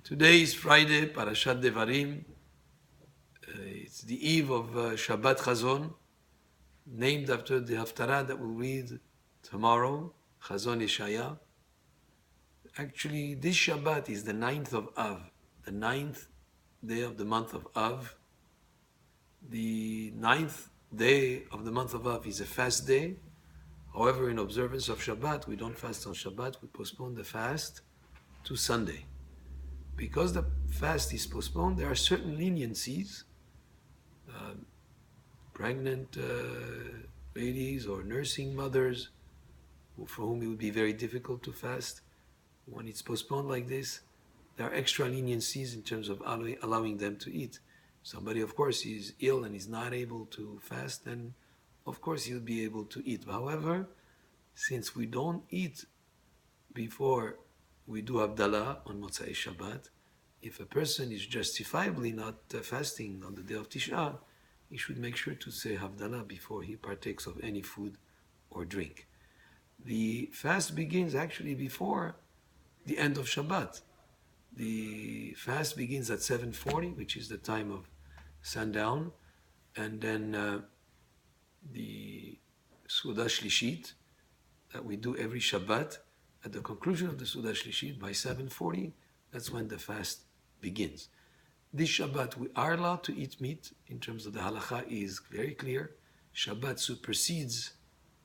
Today is Friday, Parashat Devarim. It's the eve of Shabbat Hazon, named after the Haftarah that we'll read tomorrow, Hazon Yeshaya. Actually, this Shabbat is the 9th of Av, the 9th day of the month of Av. The 9th day of the month of Av is a fast day. However, in observance of Shabbat, we don't fast on Shabbat, we postpone the fast to Sunday. Because the fast is postponed, there are certain leniencies. Pregnant ladies or nursing mothers, for whom it would be very difficult to fast. When it's postponed like this, there are extra leniencies in terms of allowing them to eat. Somebody, of course, is ill and is not able to fast, then of course he'll be able to eat. However, since we don't eat before we do Havdalah on Motzei Shabbat, if a person is justifiably not fasting on the day of Tisha, he should make sure to say Havdalah before he partakes of any food or drink. The fast begins actually before the end of Shabbat. The fast begins at 7:40, which is the time of sundown, and then the Suda Shlishit that we do every Shabbat. At the conclusion of the Suda Shlishit, by 7:40, that's when the fast begins. This Shabbat, we are allowed to eat meat. In terms of the halacha, is very clear. Shabbat supersedes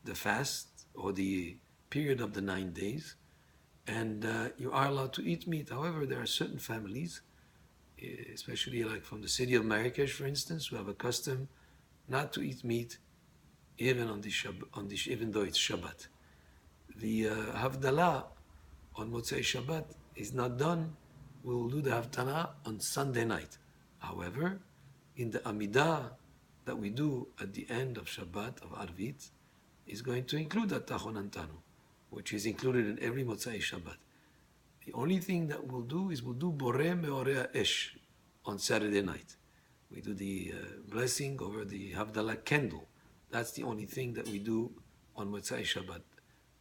the fast or the period of the 9 days, and you are allowed to eat meat. However, there are certain families, especially like from the city of Marrakesh, for instance, who have a custom not to eat meat even on even though it's Shabbat. The Havdalah on Motzei Shabbat is not done. We will do the Haftarah on Sunday night. However, in the Amidah that we do at the end of Shabbat, of Arvit, is going to include the Tachonantanu, which is included in every Motzei Shabbat. The only thing that we'll do is we'll do Boreh Meorea Esh on Saturday night. We do the blessing over the Havdalah candle. That's the only thing that we do on Motzei Shabbat.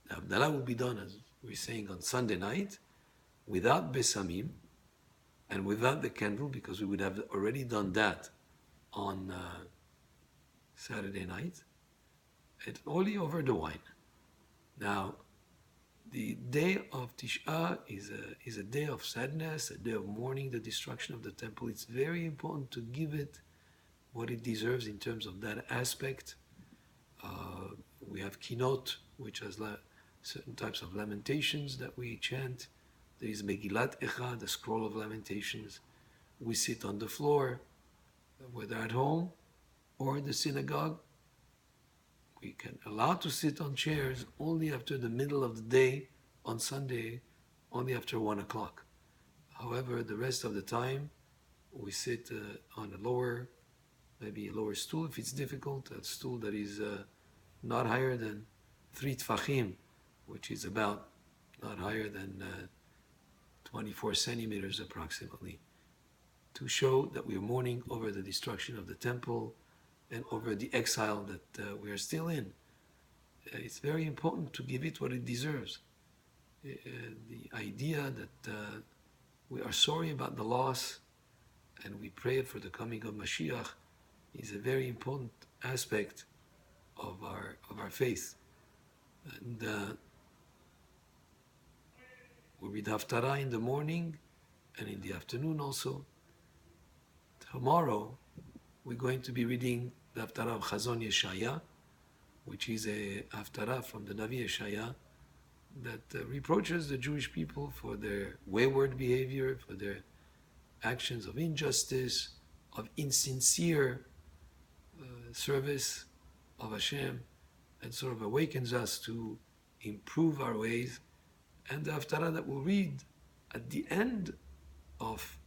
The Havdalah will be done, as we're saying, on Sunday night, without Besamim, and without the candle, because we would have already done that on Saturday night, and only over the wine. Now, the day of Tisha is a day of sadness, a day of mourning, the destruction of the temple. It's very important to give it what it deserves in terms of that aspect. We have Kinot, which has certain types of lamentations that we chant. There is Megillat Echa, the scroll of lamentations. We sit on the floor, whether at home or in the synagogue. We can allow to sit on chairs only after the middle of the day on Sunday, only after 1 o'clock. However, the rest of the time, we sit on maybe a lower stool if it's difficult, a stool that is not higher than 3 tfachim, which is about not higher than 24 centimeters approximately, to show that we are mourning over the destruction of the temple and over the exile that we are still in. It's very important to give it what it deserves. The idea that we are sorry about the loss and we pray for the coming of Mashiach is a very important aspect of our faith. And we read Haftarah in the morning and in the afternoon also. Tomorrow, we're going to be reading the Haftarah of Hazon Yeshaya, which is a Haftarah from the Navi Yeshaya that reproaches the Jewish people for their wayward behavior, for their actions of injustice, of insincere service of Hashem, and sort of awakens us to improve our ways. And the Haftarah that we'll read at the end of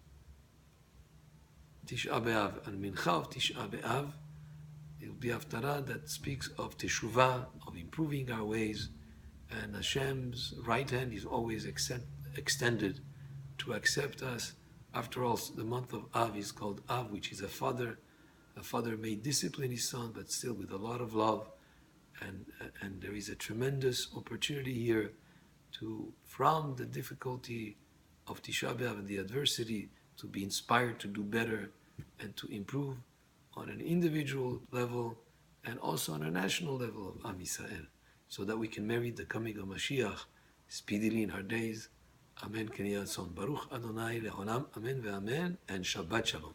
Tisha B'Av and Mincha of Tisha B'Av, it will be Haftarah that speaks of Teshuvah, of improving our ways, and Hashem's right hand is always extended to accept us. After all, the month of Av is called Av, which is a father. A father may discipline his son, but still with a lot of love, and there is a tremendous opportunity here to, from the difficulty of Tisha B'Av and the adversity to be inspired to do better and to improve on an individual level and also on a national level of Am Yisrael, so that we can merit the coming of Mashiach speedily in our days. Amen. Baruch Adonai le'olam. Amen ve'amen. And Shabbat Shalom.